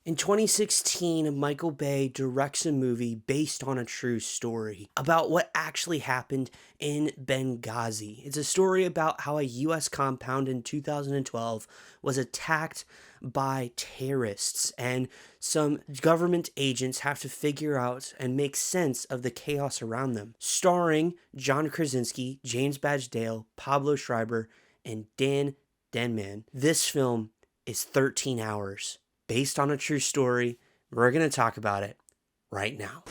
In 2016, Michael Bay directs a movie based on a true story about what actually happened in Benghazi. It's a story about how a US compound in 2012 was attacked by terrorists, and some government agents have to figure out and make sense of the chaos around them. Starring John Krasinski, James Badge Dale, Pablo Schreiber, and Dan Denman. This film is 13 hours. Based on a true story. We're going to talk about it right now.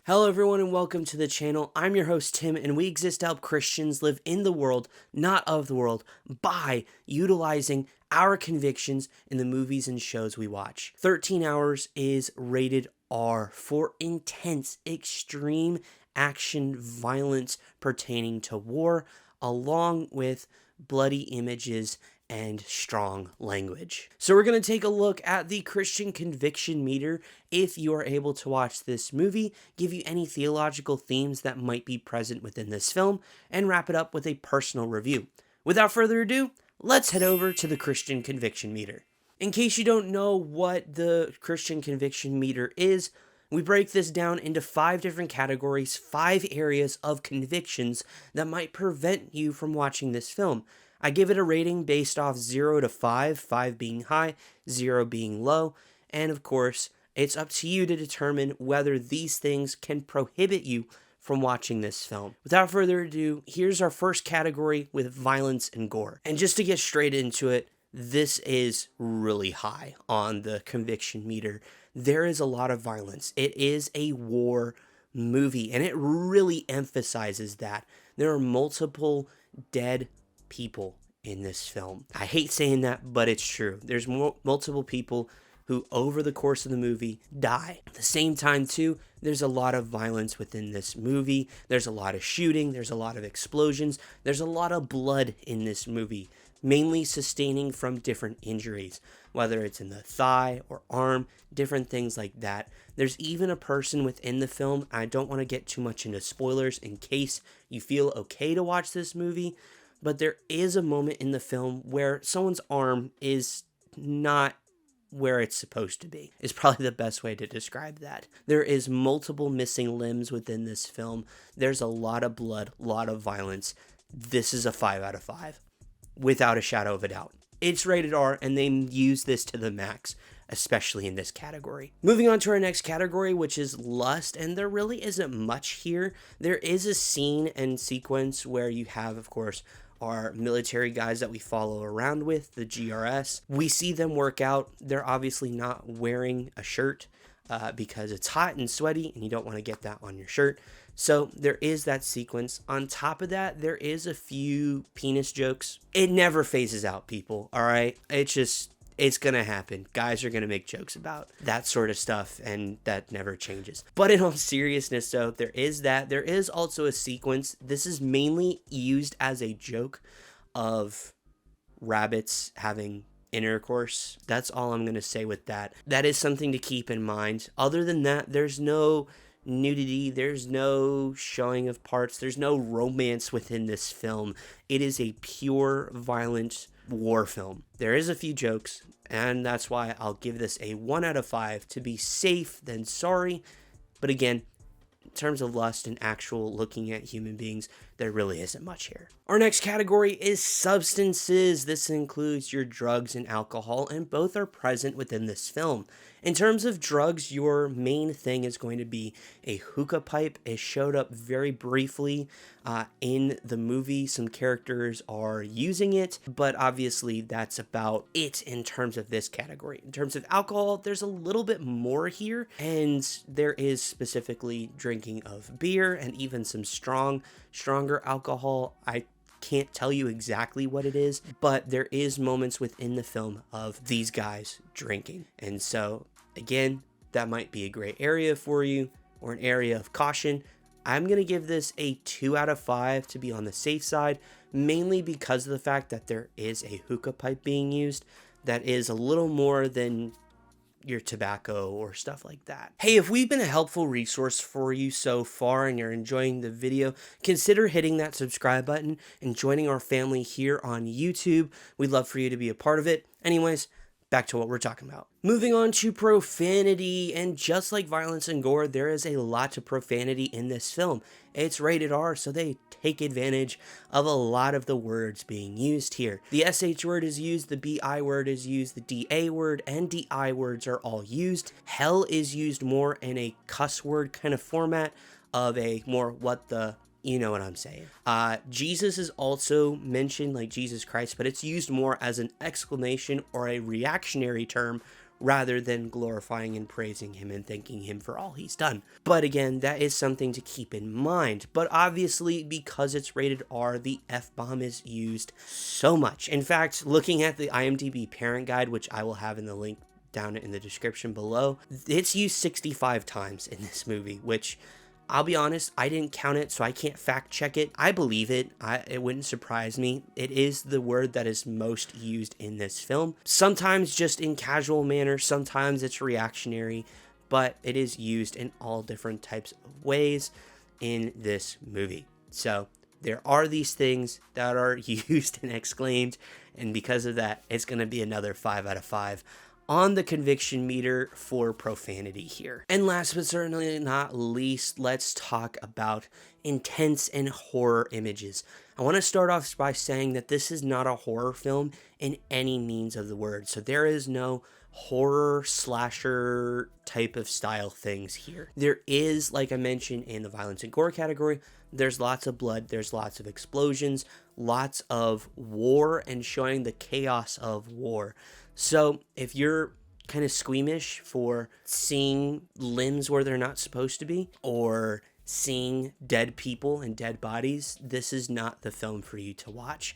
Hello everyone and welcome to the channel. I'm your host Tim, and we exist to help Christians live in the world, not of the world, by utilizing our convictions in the movies and shows we watch. 13 Hours is rated R for intense, extreme action violence pertaining to war, along with bloody images and strong language. So we're going to take a look at the Christian conviction meter if you are able to watch this movie, give you any theological themes that might be present within this film, and wrap it up with a personal review. Without further ado, let's head over to the Christian conviction meter. In case you don't know what the Christian conviction meter is, we break this down into 5 different categories, 5 areas of convictions that might prevent you from watching this film. I give it a rating based off 0 to 5, 5 being high, 0 being low, and of course, it's up to you to determine whether these things can prohibit you from watching this film. Without further ado, here's our first category with violence and gore. And just to get straight into it, this is really high on the conviction meter. There is a lot of violence. It is a war movie, and it really emphasizes that. There are multiple dead people in this film. I hate saying that, but it's true. There's multiple people who, over the course of the movie, die. At the same time, too, there's a lot of violence within this movie. There's a lot of shooting. There's a lot of explosions. There's a lot of blood in this movie, mainly sustaining from different injuries, whether it's in the thigh or arm, different things like that. There's even a person within the film. I don't want to get too much into spoilers in case you feel okay to watch this movie, but there is a moment in the film where someone's arm is not where it's supposed to be, is probably the best way to describe that. There is multiple missing limbs within this film. There's a lot of blood, a lot of violence. This is a 5 out of 5. Without a shadow of a doubt. It's rated R, and they use this to the max, especially in this category. Moving on to our next category, which is lust, and there really isn't much here. There is a scene and sequence where you have, of course, our military guys that we follow around with, the GRS. We see them work out. They're obviously not wearing a shirt because it's hot and sweaty, and you don't want to get that on your shirt. So there is that sequence. On top of that, there is a few penis jokes. It never phases out, people, all right? It's gonna happen. Guys are gonna make jokes about that sort of stuff, and that never changes. But in all seriousness, though, there is that. There is also a sequence. This is mainly used as a joke of rabbits having intercourse. That's all I'm gonna say with that. That is something to keep in mind. Other than that, there's no nudity, there's no showing of parts, there's no romance within this film. It is a pure violent war film. There is a few jokes, and that's why I'll give this a 1 out of 5 to be safe than sorry. But again, in terms of lust and actual looking at human beings, there really isn't much here. Our next category is substances. This includes your drugs and alcohol, and both are present within this film. In terms of drugs, your main thing is going to be a hookah pipe. It showed up very briefly in the movie. Some characters are using it, but obviously that's about it in terms of this category. In terms of alcohol, there's a little bit more here, and there is specifically drinking of beer and even some stronger alcohol. I can't tell you exactly what it is, but there is moments within the film of these guys drinking. And so again, that might be a gray area for you or an area of caution. I'm going to give this a 2 out of 5 to be on the safe side, mainly because of the fact that there is a hookah pipe being used that is a little more than your tobacco or stuff like that. Hey, if we've been a helpful resource for you so far and you're enjoying the video, consider hitting that subscribe button and joining our family here on YouTube. We'd love for you to be a part of it. Anyways, back to what we're talking about. Moving on to profanity, and just like violence and gore, there is a lot of profanity in this film. It's rated R, so they take advantage of a lot of the words being used here. The SH word is used, the BI word is used, the DA word and DI words are all used. Hell is used more in a cuss word kind of format of a more what the... You know what I'm saying. Jesus is also mentioned, like Jesus Christ, but it's used more as an exclamation or a reactionary term rather than glorifying and praising him and thanking him for all he's done. But again, that is something to keep in mind. But obviously, because it's rated R, the F-bomb is used so much. In fact, looking at the IMDB parent guide, which I will have in the link down in the description below, it's used 65 times in this movie, which... I'll be honest, I didn't count it, so I can't fact check it. I believe it. It wouldn't surprise me. It is the word that is most used in this film. Sometimes just in casual manner, sometimes it's reactionary, but it is used in all different types of ways in this movie. So there are these things that are used and exclaimed, and because of that, it's going to be another 5 out of 5 on the conviction meter for profanity here. And last but certainly not least, let's talk about intense and horror images. I want to start off by saying that this is not a horror film in any means of the word. So there is no horror slasher type of style things here. There is, like I mentioned in the violence and gore category, there's lots of blood, there's lots of explosions, lots of war and showing the chaos of war. So if you're kind of squeamish for seeing limbs where they're not supposed to be or seeing dead people and dead bodies, this is not the film for you to watch.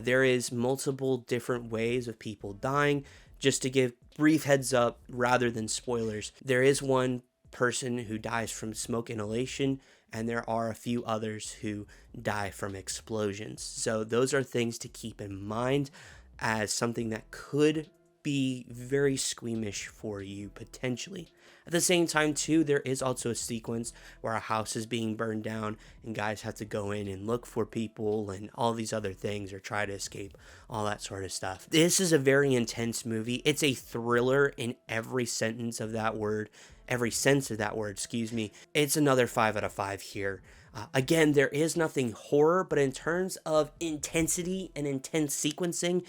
There is multiple different ways of people dying. Just to give brief heads up rather than spoilers, there is one person who dies from smoke inhalation, and there are a few others who die from explosions. So those are things to keep in mind as something that could be very squeamish for you potentially. At the same time too, there is also a sequence where a house is being burned down and guys have to go in and look for people and all these other things or try to escape, all that sort of stuff. This is a very intense movie. It's a thriller in every sense of that word, excuse me. It's another 5 out of 5 here. Again, there is nothing horror, but in terms of intensity and intense sequencing,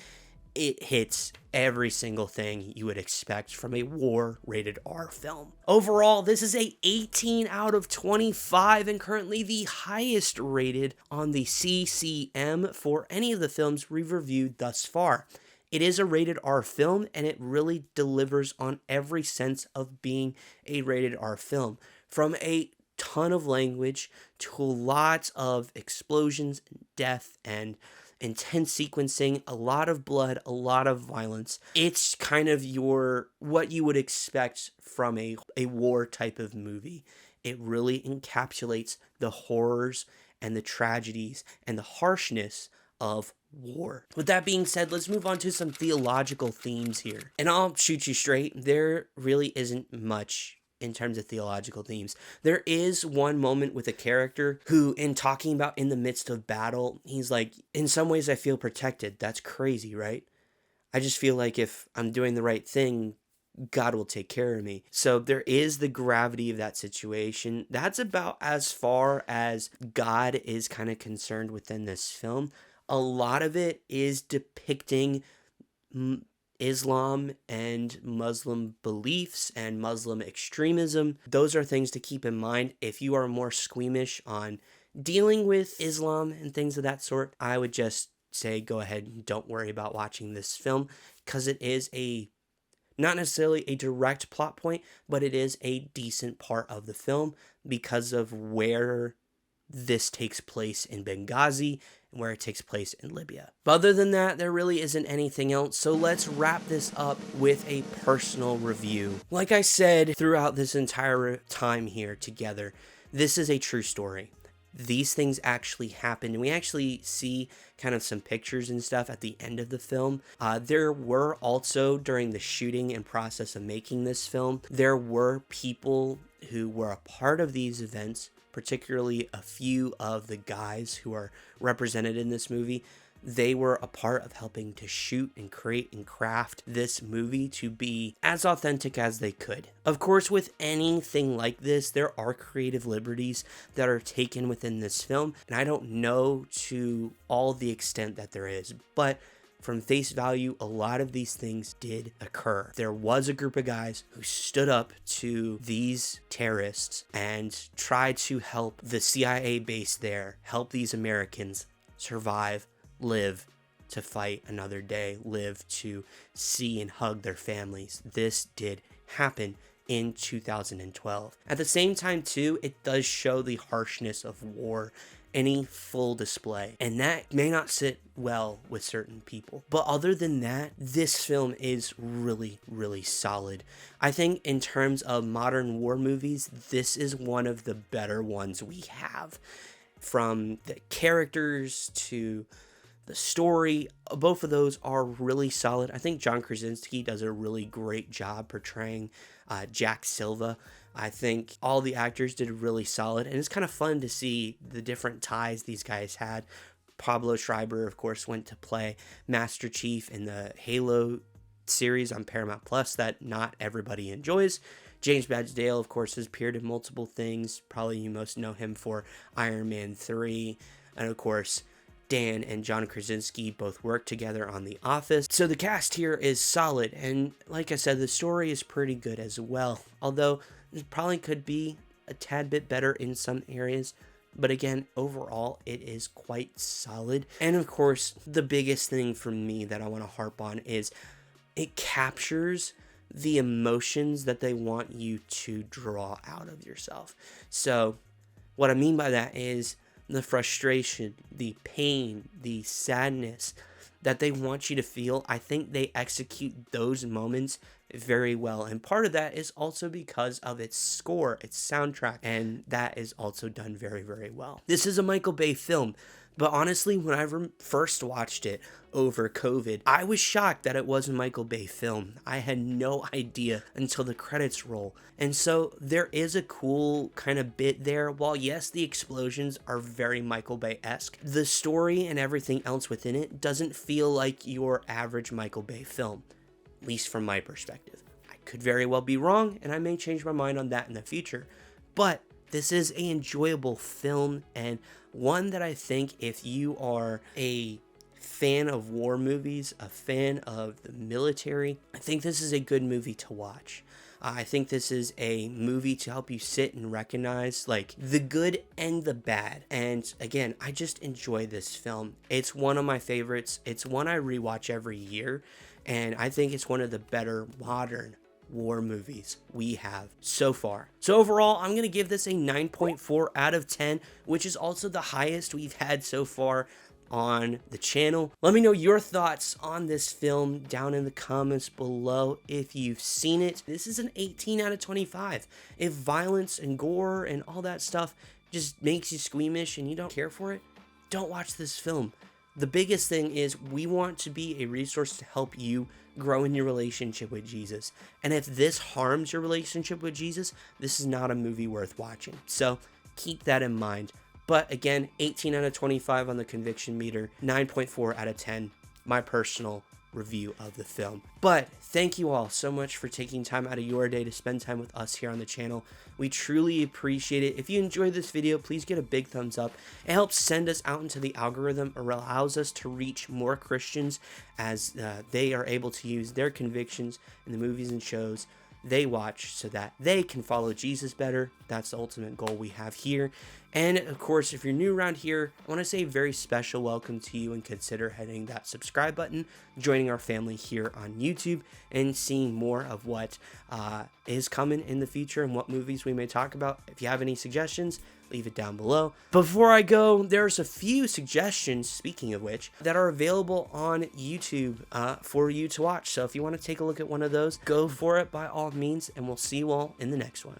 it hits every single thing you would expect from a war-rated R film. Overall, this is a 18 out of 25 and currently the highest rated on the CCM for any of the films we've reviewed thus far. It is a rated R film, and it really delivers on every sense of being a rated R film. From a ton of language to lots of explosions, death, and intense sequencing, a lot of blood, a lot of violence. It's kind of what you would expect from a war type of movie. It really encapsulates the horrors and the tragedies and the harshness of war. With that being said, let's move on to some theological themes here. And I'll shoot you straight, there really isn't much in terms of theological themes. There is one moment with a character who, in talking about in the midst of battle, he's like, in some ways I feel protected. That's crazy, right? I just feel like if I'm doing the right thing, God will take care of me. So there is the gravity of that situation. That's about as far as God is kind of concerned within this film. A lot of it is depicting Islam and Muslim beliefs and Muslim extremism. Those are things to keep in mind. If you are more squeamish on dealing with Islam and things of that sort, I would just say go ahead and don't worry about watching this film, because it is not necessarily a direct plot point, but it is a decent part of the film because of where this takes place in Benghazi and where it takes place in Libya. But other than that, there really isn't anything else, so let's wrap this up with a personal review. Like I said throughout this entire time here together, this is a true story. these things actually happened. And we actually see kind of some pictures and stuff at the end of the film. There were also, during the shooting and process of making this film, there were people who were a part of these events, particularly a few of the guys who are represented in this movie. They were a part of helping to shoot and create and craft this movie to be as authentic as they could. Of course, with anything like this, there are creative liberties that are taken within this film, and I don't know to all the extent that there is, but from face value, a lot of these things did occur. There was a group of guys who stood up to these terrorists and tried to help the CIA base there, help these Americans survive, live to fight another day, live to see and hug their families. This did happen in 2012. At the same time, too, it does show the harshness of war in full display, and that may not sit well with certain people. But other than that, this film is really, really solid. I think in terms of modern war movies, this is one of the better ones we have. From the characters to the story, both of those are really solid. I think John Krasinski does a really great job portraying Jack Silva. I think all the actors did really solid, and it's kind of fun to see the different ties these guys had. Pablo Schreiber, of course, went to play Master Chief in the Halo series on Paramount Plus that not everybody enjoys. James Badge Dale, of course, has appeared in multiple things. Probably you most know him for Iron Man 3, and of course, Dan and John Krasinski both work together on The Office. So the cast here is solid, and like I said, the story is pretty good as well. Although it probably could be a tad bit better in some areas, but again, overall, it is quite solid. And of course, the biggest thing for me that I want to harp on is it captures the emotions that they want you to draw out of yourself. So what I mean by that is the frustration, the pain, the sadness that they want you to feel. I think they execute those moments very well. And part of that is also because of its score, its soundtrack, and that is also done very, very well. This is a Michael Bay film, but honestly, when I first watched it over COVID, I was shocked that it was a Michael Bay film. I had no idea until the credits roll. And so there is a cool kind of bit there. While yes, the explosions are very Michael Bay-esque, the story and everything else within it doesn't feel like your average Michael Bay film, at least from my perspective. I could very well be wrong, and I may change my mind on that in the future. But this is an enjoyable film, and one that I think if you are a fan of war movies, a fan of the military, I think this is a good movie to watch. I think this is a movie to help you sit and recognize like the good and the bad. And again, I just enjoy this film. It's one of my favorites. It's one I rewatch every year, and I think it's one of the better modern war movies we have so far. So overall, I'm going to give this a 9.4 out of 10, which is also the highest we've had so far on the channel. Let me know your thoughts on this film down in the comments below if you've seen it. This is an 18 out of 25. If violence and gore and all that stuff just makes you squeamish and you don't care for it, don't watch this film. The biggest thing is we want to be a resource to help you grow in your relationship with Jesus. And if this harms your relationship with Jesus, this is not a movie worth watching. So keep that in mind. But again, 18 out of 25 on the conviction meter, 9.4 out of 10, my personal review of the film. But thank you all so much for taking time out of your day to spend time with us here on the channel. We truly appreciate it. If you enjoyed this video, please get a big thumbs up. It helps send us out into the algorithm, or allows us to reach more Christians as they are able to use their convictions in the movies and shows they watch so that they can follow Jesus better. That's the ultimate goal we have here. And of course, if you're new around here, I want to say a very special welcome to you and consider hitting that subscribe button, joining our family here on YouTube, and seeing more of what is coming in the future and what movies we may talk about. If you have any suggestions, leave it down below. Before I go, there's a few suggestions, speaking of which, that are available on YouTube for you to watch. So if you want to take a look at one of those, go for it by all means, and we'll see you all in the next one.